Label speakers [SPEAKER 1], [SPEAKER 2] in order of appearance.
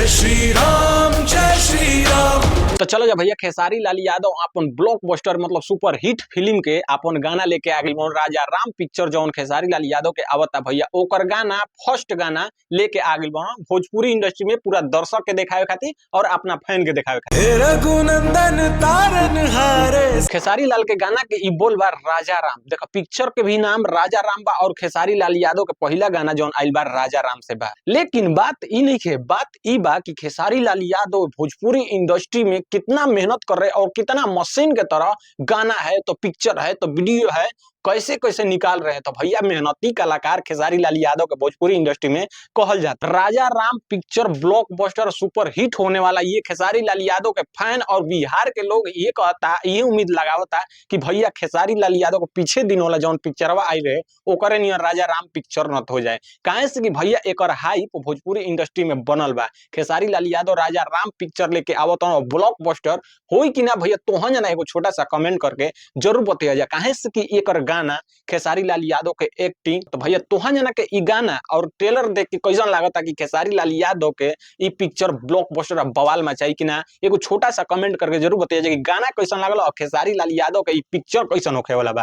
[SPEAKER 1] श्री राम जय श्री राम।
[SPEAKER 2] तो चलो जा भैया, खेसारी लाल यादव अपन ब्लॉकबस्टर मतलब सुपर हिट फिल्म के अपन गाना लेके आ गई राजा राम पिक्चर जौन खेसारी लाल यादव के आवता भैया, ओकर गाना फर्स्ट गाना लेके आ गई भोजपुरी इंडस्ट्री में पूरा दर्शक के दिखावे खातिर और अपना फैन के दिखावे खातिर।
[SPEAKER 1] रघुनंदन तारनहारे
[SPEAKER 2] खेसारी लाल के गाना के ई बोल बा राजा राम। देखो पिक्चर के भी नाम राजा राम बा और खेसारी लाल यादव के पहला गाना जौन आइल बा राजा राम से बा। लेकिन बात ई नहीं है, बात ई बा कि खेसारी लाल यादव भोजपुरी इंडस्ट्री में कितना मेहनत कर रहे और कितना मशीन के तरह गाना है तो पिक्चर है तो वीडियो है कैसे कैसे निकाल रहे हैं। तो भैया मेहनती कलाकार खेसारी लाल यादव के भोजपुरी इंडस्ट्री में कहल जाता। Raja Ram picture blockbuster super hit होने वाला ये खेसारी लाल यादव के फैन और बिहार के लोग ये कहता, ये उम्मीद लगावता कि भैया खेसारी लाल यादव के पीछे दिन वाला जौन पिक्चरवा आई रहे ओकरे नियर राजा राम पिक्चर न हो जाए। काहे से कि भैया एक हाइप भोजपुरी इंडस्ट्री में बनल बा। खेसारी लाल यादव राजा राम पिक्चर लेके आवत ब्लॉकबस्टर होई कि ना भैया, तोहन जना एगो छोटा सा कमेंट करके जरूर बतिया जा। काहे से कि एक गाना खेसारी लाल यादव के एक्टिंग, तो भैया तोहन जना के ई गाना और ट्रेलर देख के कैसन लागता कि खेसारी लाल यादव के ई पिक्चर ब्लॉकबस्टर बवाल मचाई कि ना, एगो छोटा सा कमेंट करके जरूर बतिया जा कि गाना कैसन लागल और खेसारी लाल यादव के ई पिक्चर कैसन होखे वाला बा।